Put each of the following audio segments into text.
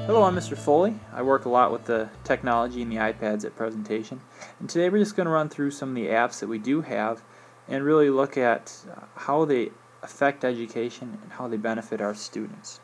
Hello, I'm Mr. Foley. I work a lot with the technology and the iPads at presentation. And today we're just going to run through some of the apps that we do have and really look at how they affect education and how they benefit our students.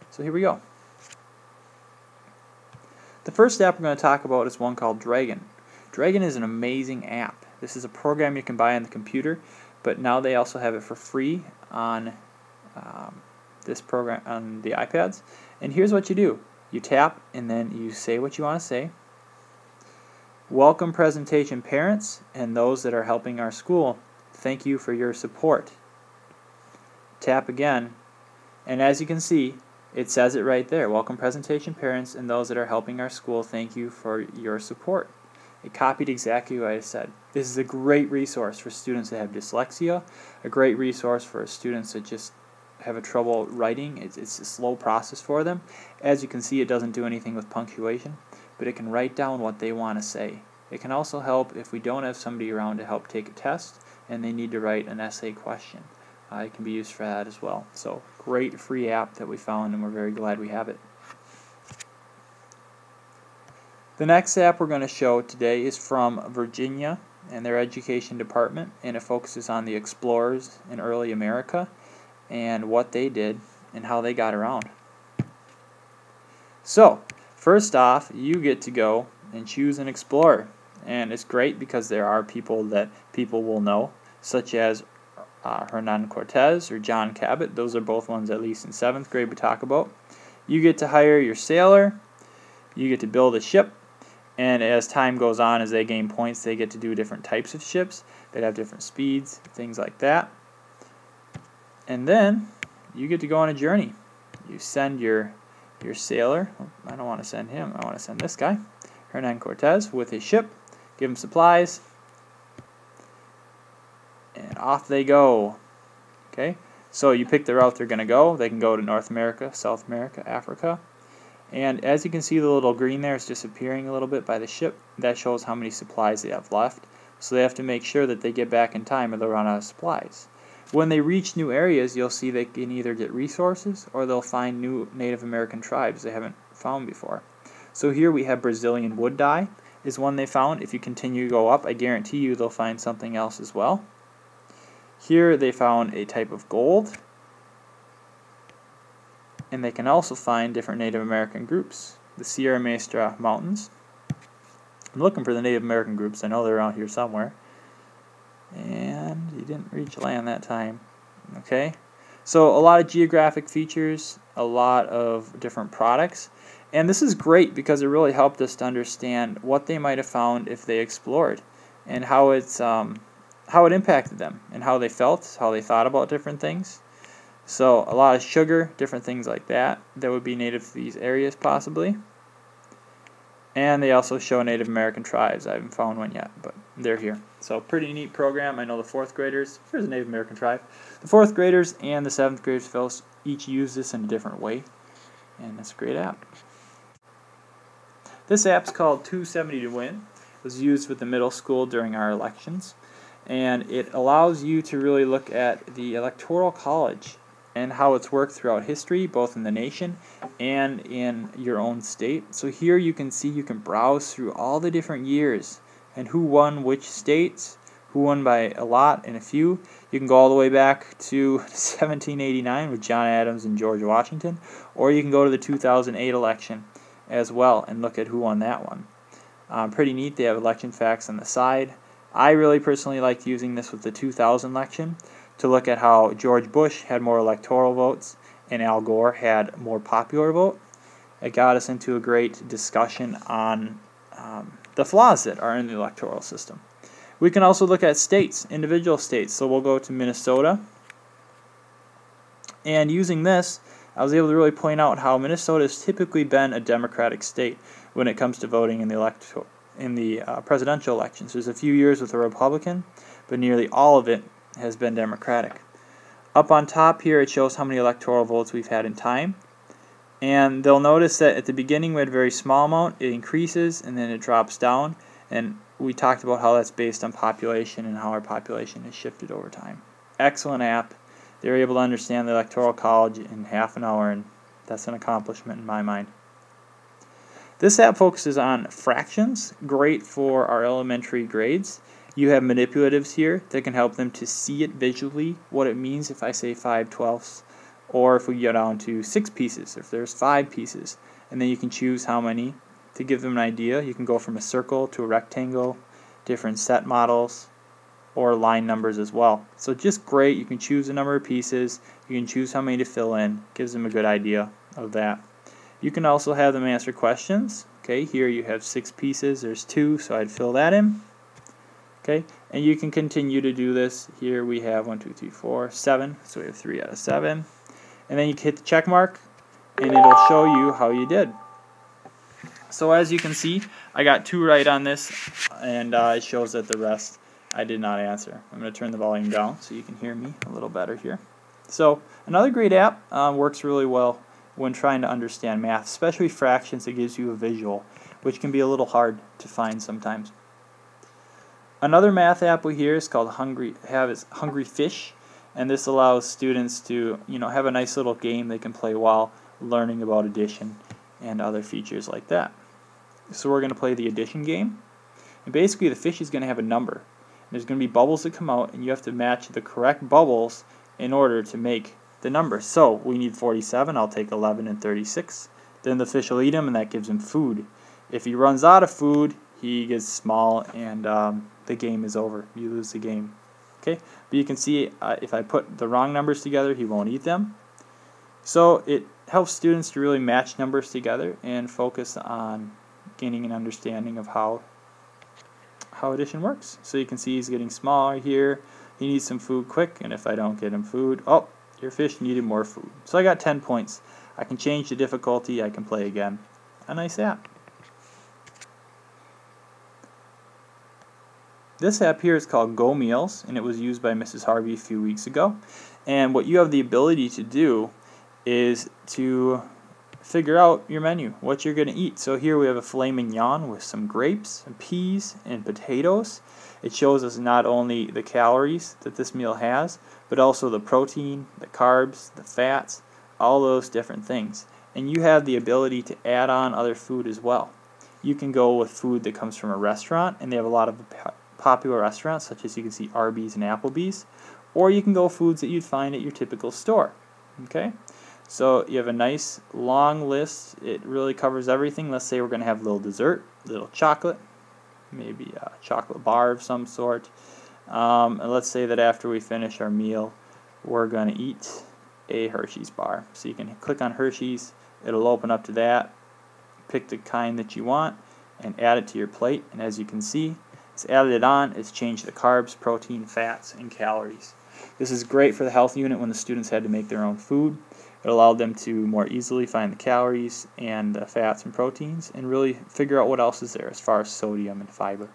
So here we go. The first app we're going to talk about is one called Draygon. Draygon is an amazing app. This is a program you can buy on the computer, but now they also have it for free on this program on the iPads. And here's what you do. You tap and then you say what you want to say. Welcome presentation parents and those that are helping our school. Thank you for your support. Tap again, and as you can see, it says it right there. Welcome presentation parents and those that are helping our school. Thank you for your support. It copied exactly what I said. This is a great resource for students that have dyslexia, a great resource for students that just have a trouble writing. It's a slow process for them. As you can see, it doesn't do anything with punctuation, but it can write down what they want to say. It can also help if we don't have somebody around to help take a test and they need to write an essay question. It can be used for that as well. So great free app that we found, and we're very glad we have it. The next app we're going to show today is from Virginia and their education department, and it focuses on the explorers in early America and what they did and how they got around. So first off, you get to go and choose an explorer, and it's great because there are people that people will know, such as Hernan Cortez or John Cabot. Those are both ones at least in 7th grade we talk about. You get to hire your sailor, you get to build a ship, and as time goes on, as they gain points, they get to do different types of ships that have different speeds, things like that. And then you get to go on a journey. You send your sailor, I don't want to send him, I want to send this guy, Hernan Cortez, with his ship, give him supplies, and off they go. Okay, so you pick the route they're going to go. They can go to North America, South America, Africa. And as you can see, the little green there is disappearing a little bit by the ship. That shows how many supplies they have left. So they have to make sure that they get back in time or they'll run out of supplies. When they reach new areas, you'll see they can either get resources or they'll find new Native American tribes they haven't found before. So here we have Brazilian wood dye is one they found. If you continue to go up, I guarantee you they'll find something else as well. Here they found a type of gold, and they can also find different Native American groups. The Sierra Maestra Mountains. I'm looking for the Native American groups. I know they're around here somewhere. And you didn't reach land that time. Okay, so a lot of geographic features, a lot of different products, and this is great because it really helped us to understand what they might have found if they explored, and how it impacted them, and how they felt, how they thought about different things. So a lot of sugar, different things like that would be native to these areas possibly. And they also show Native American tribes. I haven't found one yet, but they're here. So pretty neat program. I know the 4th graders, here's a Native American tribe. The 4th graders and the 7th graders each use this in a different way, and it's a great app. This app's called 270 to Win. It was used with the middle school during our elections, and it allows you to really look at the Electoral College and how it's worked throughout history, both in the nation and in your own state. So here you can see, you can browse through all the different years and who won which states, who won by a lot and a few. You can go all the way back to 1789 with John Adams and George Washington, or you can go to the 2008 election as well and look at who won that one. Pretty neat. They have election facts on the side. I really personally like using this with the 2000 election to look at how George Bush had more electoral votes and Al Gore had more popular vote. It got us into a great discussion on the flaws that are in the electoral system. We can also look at states, individual states. So we'll go to Minnesota. And using this, I was able to really point out how Minnesota has typically been a Democratic state when it comes to voting in the presidential elections. There's a few years with a Republican, but nearly all of it has been Democratic. Up on top here, it shows how many electoral votes we've had in time. And they'll notice that at the beginning we had a very small amount, it increases, and then it drops down. And we talked about how that's based on population and how our population has shifted over time. Excellent app. They were able to understand the Electoral College in half an hour, and that's an accomplishment in my mind. This app focuses on fractions, great for our elementary grades. You have manipulatives here that can help them to see it visually, what it means if I say 5/12, or if we go down to 6 pieces, if there's 5 pieces. And then you can choose how many to give them an idea. You can go from a circle to a rectangle, different set models, or line numbers as well. So just great. You can choose a number of pieces. You can choose how many to fill in. Gives them a good idea of that. You can also have them answer questions. Okay, here you have 6 pieces. There's 2, so I'd fill that in. Okay, and you can continue to do this. Here we have 1, 2, 3, 4, 7. So we have 3 out of 7. And then you hit the check mark, and it'll show you how you did. So as you can see, I got 2 right on this, and it shows that the rest I did not answer. I'm going to turn the volume down so you can hear me a little better here. So another great app, works really well when trying to understand math, especially fractions. It gives you a visual, which can be a little hard to find sometimes. Another math app we hear is called Hungry Fish, and this allows students to have a nice little game they can play while learning about addition and other features like that. So we're going to play the addition game, and basically the fish is going to have a number. There's going to be bubbles that come out, and you have to match the correct bubbles in order to make the number. So we need 47. I'll take 11 and 36. Then the fish will eat them, and that gives him food. If he runs out of food, he gets small, and the game is over. You lose the game. Okay, but you can see if I put the wrong numbers together, he won't eat them. So it helps students to really match numbers together and focus on gaining an understanding of how addition works. So you can see he's getting smaller here. He needs some food quick, and if I don't get him food, oh, your fish needed more food. So I got 10 points. I can change the difficulty. I can play again. A nice app. This app here is called Go Meals, and it was used by Mrs. Harvey a few weeks ago. And what you have the ability to do is to figure out your menu, what you're going to eat. So here we have a filet mignon with some grapes, and peas, and potatoes. It shows us not only the calories that this meal has, but also the protein, the carbs, the fats, all those different things. And you have the ability to add on other food as well. You can go with food that comes from a restaurant, and they have a lot of popular restaurants, such as you can see Arby's and Applebee's, or you can go foods that you'd find at your typical store. Okay, so you have a nice long list. It really covers everything. Let's say we're going to have a little dessert, a little chocolate, maybe a chocolate bar of some sort. And let's say that after we finish our meal, we're going to eat a Hershey's bar. So you can click on Hershey's. It'll open up to that. Pick the kind that you want and add it to your plate. And as you can see, it's added it on. It's changed the carbs, protein, fats, and calories. This is great for the health unit when the students had to make their own food. It allowed them to more easily find the calories and the fats and proteins and really figure out what else is there as far as sodium and fiber.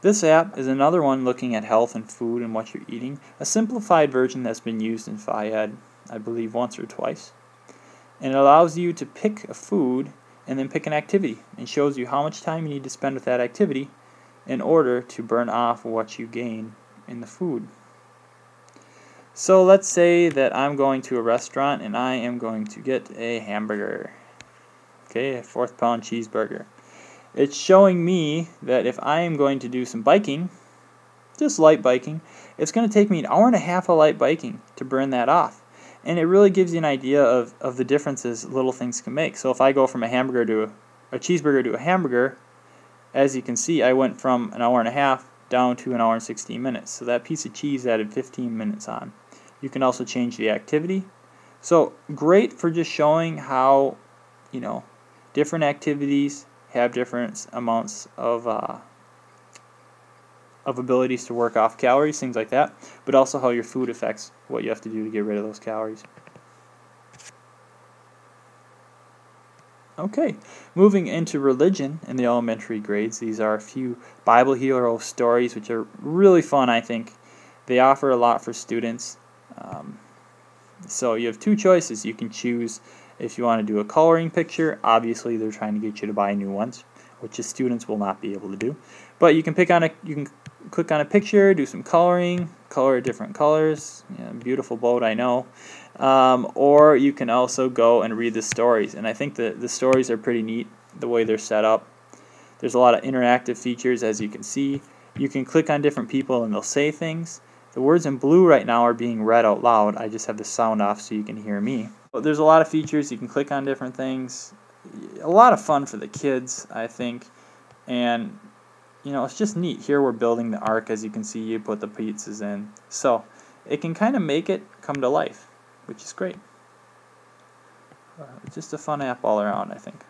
This app is another one looking at health and food and what you're eating. A simplified version that's been used in Phi-Ed, I believe, once or twice. And it allows you to pick a food and then pick an activity, and shows you how much time you need to spend with that activity in order to burn off what you gain in the food. So let's say that I'm going to a restaurant and I am going to get a hamburger. Okay, a 4th pound cheeseburger. It's showing me that if I am going to do some biking, just light biking, it's going to take me an hour and a half of light biking to burn that off. And it really gives you an idea of the differences little things can make. So if I go from a cheeseburger to a hamburger, as you can see, I went from an hour and a half down to an hour and 16 minutes. So that piece of cheese added 15 minutes on. You can also change the activity. So great for just showing how, different activities have different amounts of abilities to work off calories, things like that, but also how your food affects what you have to do to get rid of those calories. Okay, moving into religion in the elementary grades, these are a few Bible hero stories which are really fun, I think. They offer a lot for students. So you have 2 choices. You can choose if you want to do a coloring picture. Obviously, they're trying to get you to buy new ones, which the students will not be able to do. But you can click on a picture, do some coloring, color different colors. Beautiful boat, I know. or you can also go and read the stories. And I think the stories are pretty neat the way they're set up. There's a lot of interactive features, as you can see. You can click on different people and they'll say things. The words in blue right now are being read out loud. I just have the sound off so you can hear me. But there's a lot of features. You can click on different things. A lot of fun for the kids, I think. And, you know, it's just neat. Here we're building the ark. As you can see, you put the pizzas in. So it can kind of make it come to life, which is great. It's just a fun app all around, I think.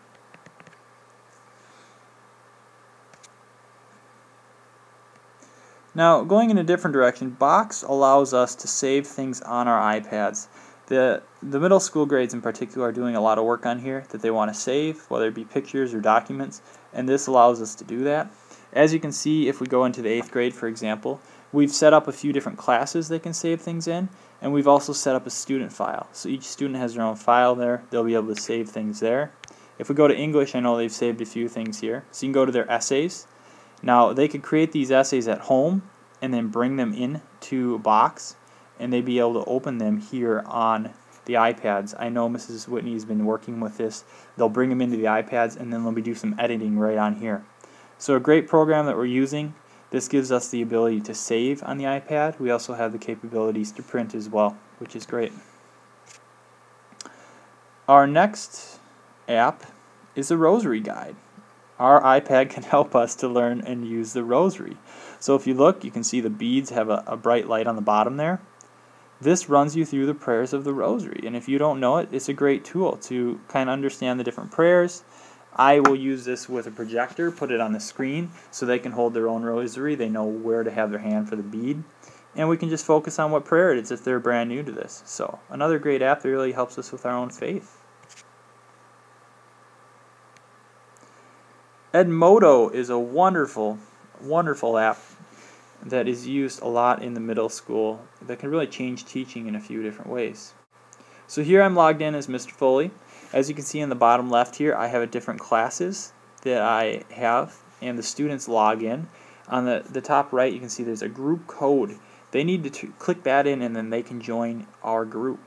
Now, going in a different direction, Box allows us to save things on our iPads. The middle school grades in particular are doing a lot of work on here that they want to save, whether it be pictures or documents, and this allows us to do that. As you can see, if we go into the 8th grade, for example, we've set up a few different classes they can save things in, and we've also set up a student file. So each student has their own file there. They'll be able to save things there. If we go to English, I know they've saved a few things here. So you can go to their essays. Now, they could create these essays at home and then bring them in to Box, and they'd be able to open them here on the iPads. I know Mrs. Whitney has been working with this. They'll bring them into the iPads, and then they'll be do some editing right on here. So a great program that we're using. This gives us the ability to save on the iPad. We also have the capabilities to print as well, which is great. Our next app is the Rosary Guide. Our iPad can help us to learn and use the Rosary. So if you look, you can see the beads have a bright light on the bottom there. This runs you through the prayers of the Rosary, and if you don't know it, it's a great tool to kind of understand the different prayers. I will use this with a projector, put it on the screen so they can hold their own rosary. They know where to have their hand for the bead. And we can just focus on what prayer it is if they're brand new to this. So another great app that really helps us with our own faith. Edmodo is a wonderful, wonderful app that is used a lot in the middle school that can really change teaching in a few different ways. So here I'm logged in as Mr. Foley. As you can see in the bottom left here, I have different classes that I have, and the students log in. On the top right, you can see there's a group code. They need to click that in, and then they can join our group,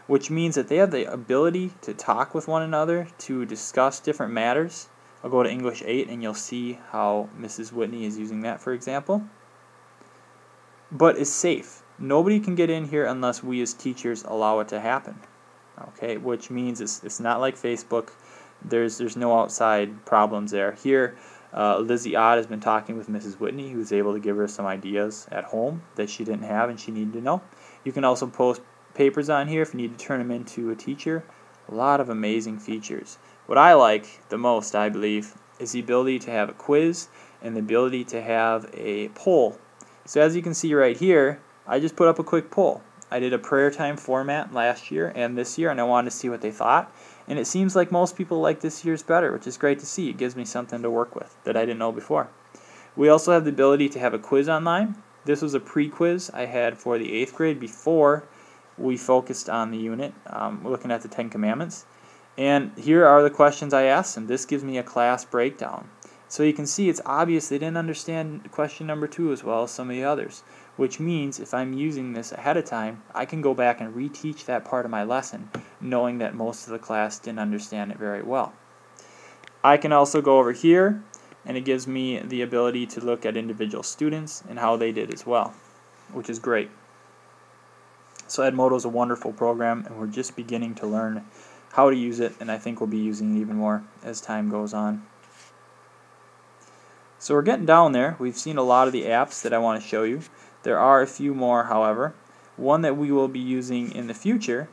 which means that they have the ability to talk with one another, to discuss different matters. I'll go to English 8, and you'll see how Mrs. Whitney is using that, for example. But it's safe. Nobody can get in here unless we as teachers allow it to happen. Okay, which means it's not like Facebook. There's no outside problems there. Here, Lizzie Odd has been talking with Mrs. Whitney, who's able to give her some ideas at home that she didn't have and she needed to know. You can also post papers on here if you need to turn them into a teacher. A lot of amazing features. What I like the most, I believe, is the ability to have a quiz and the ability to have a poll. So as you can see right here, I just put up a quick poll. I did a prayer time format last year and this year, and I wanted to see what they thought. And it seems like most people like this year's better, which is great to see. It gives me something to work with that I didn't know before. We also have the ability to have a quiz online. This was a pre-quiz I had for the 8th grade before we focused on the unit. We're looking at the 10 Commandments. And here are the questions I asked them. This gives me a class breakdown. So you can see it's obvious they didn't understand question number 2 as well as some of the others, which means if I'm using this ahead of time, I can go back and reteach that part of my lesson, knowing that most of the class didn't understand it very well. I can also go over here, and it gives me the ability to look at individual students and how they did as well, which is great. So Edmodo is a wonderful program, and we're just beginning to learn how to use it, and I think we'll be using it even more as time goes on. So we're getting down there. We've seen a lot of the apps that I want to show you. There are a few more, however. One that we will be using in the future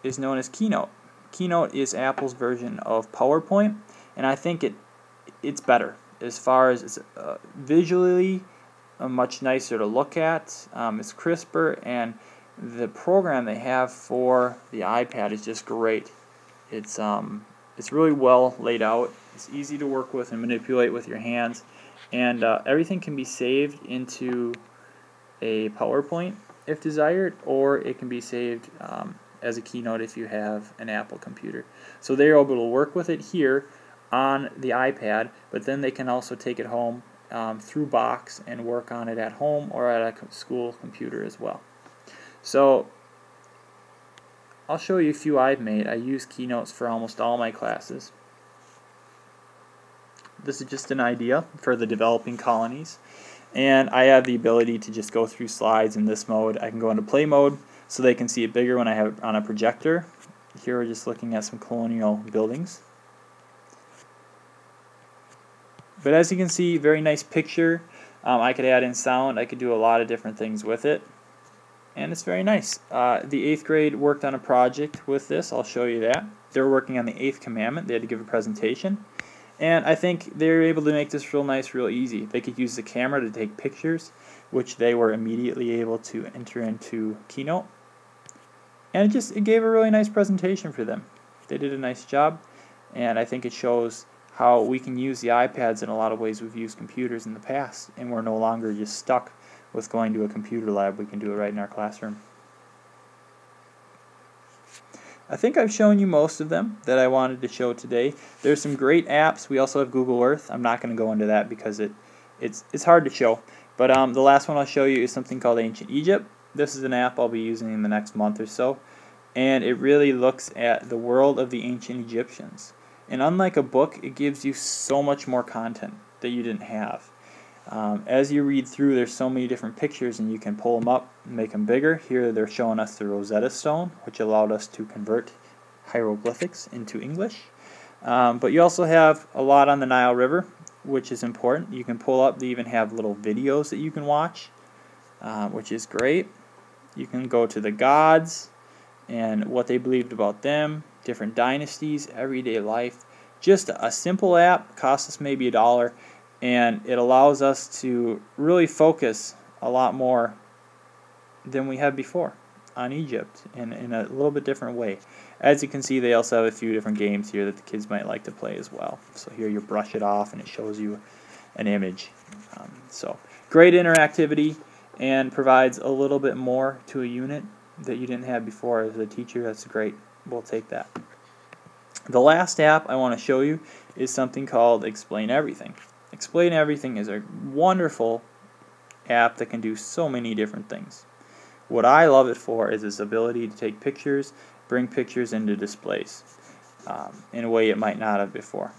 is known as Keynote. Keynote is Apple's version of PowerPoint, and I think it's better as far as it's visually much nicer to look at. It's crisper, and the program they have for the iPad is just great. It's really well laid out. It's easy to work with and manipulate with your hands, and everything can be saved into a PowerPoint if desired, or it can be saved as a Keynote if you have an Apple computer. So they're able to work with it here on the iPad, but then they can also take it home through Box and work on it at home or at a school computer as well. So I'll show you a few I've made. I use Keynotes for almost all my classes. This is just an idea for the developing colonies. And I have the ability to just go through slides in this mode. I can go into play mode so they can see it bigger when I have it on a projector. Here we're just looking at some colonial buildings. But as you can see, very nice picture. I could add in sound. I could do a lot of different things with it. And it's very nice. The 8th grade worked on a project with this. I'll show you that. They were working on the 8th commandment. They had to give a presentation. And I think they were able to make this real nice, real easy. They could use the camera to take pictures, which they were immediately able to enter into Keynote. And it gave a really nice presentation for them. They did a nice job, and I think it shows how we can use the iPads in a lot of ways we've used computers in the past, and we're no longer just stuck with going to a computer lab. We can do it right in our classroom. I think I've shown you most of them that I wanted to show today. There's some great apps. We also have Google Earth. I'm not going to go into that because it's hard to show. But the last one I'll show you is something called Ancient Egypt. This is an app I'll be using in the next month or so. And it really looks at the world of the ancient Egyptians. And unlike a book, it gives you so much more content that you didn't have. As you read through, there's so many different pictures, and you can pull them up and make them bigger. Here they're showing us the Rosetta Stone, which allowed us to convert hieroglyphics into English. But you also have a lot on the Nile River, which is important. You can pull up, they even have little videos that you can watch, which is great. You can go to the gods and what they believed about them, different dynasties, everyday life. Just a simple app, costs us maybe $1. And it allows us to really focus a lot more than we had before on Egypt in a little bit different way. As you can see, they also have a few different games here that the kids might like to play as well. So here you brush it off and it shows you an image. So great interactivity and provides a little bit more to a unit that you didn't have before. As a teacher, that's great. We'll take that. The last app I want to show you is something called Explain Everything. Explain Everything is a wonderful app that can do so many different things. What I love it for is its ability to take pictures, bring pictures into displays in a way it might not have before.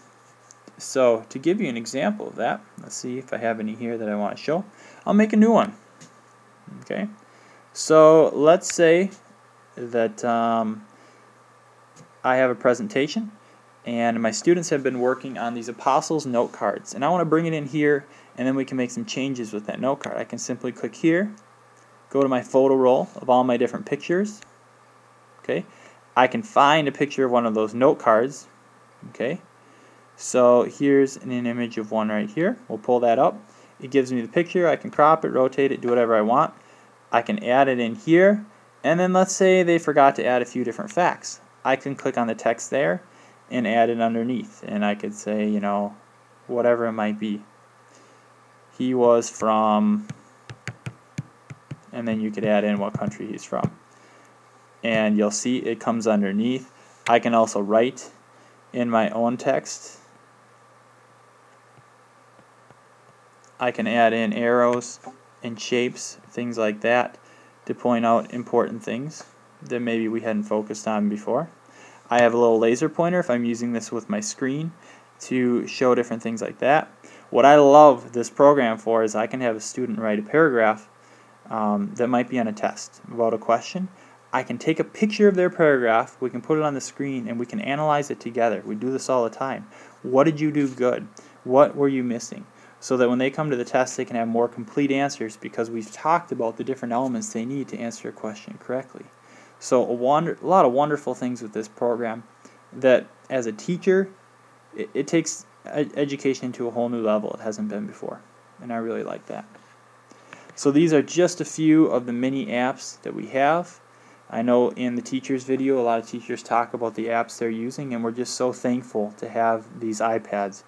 So to give you an example of that, let's see if I have any here that I want to show. I'll make a new one. Okay, so let's say that I have a presentation and my students have been working on these Apostles note cards, and I want to bring it in here, and then we can make some changes with that note card. I can simply click here, go to my photo roll of all my different pictures. Okay, I can find a picture of one of those note cards. Okay, so here's an image of one right here. We'll pull that up. It gives me the picture. I can crop it, rotate it, do whatever I want. I can add it in here, and then let's say they forgot to add a few different facts. I can click on the text there and add it underneath, and I could say, you know, whatever it might be. He was from, and then you could add in what country he's from. And you'll see it comes underneath. I can also write in my own text. I can add in arrows and shapes, things like that, to point out important things that maybe we hadn't focused on before. I have a little laser pointer if I'm using this with my screen to show different things like that. What I love this program for is I can have a student write a paragraph that might be on a test about a question. I can take a picture of their paragraph, we can put it on the screen, and we can analyze it together. We do this all the time. What did you do good? What were you missing? So that when they come to the test, they can have more complete answers because we've talked about the different elements they need to answer a question correctly. So a lot of wonderful things with this program that, as a teacher, it takes education to a whole new level it hasn't been before, and I really like that. So these are just a few of the many apps that we have. I know in the teachers video a lot of teachers talk about the apps they're using, and we're just so thankful to have these iPads.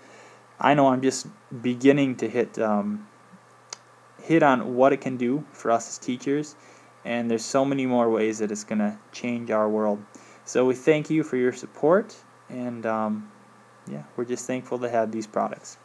I know I'm just beginning to hit on what it can do for us as teachers, and there's so many more ways that it's going to change our world. So we thank you for your support, and yeah, we're just thankful to have these products.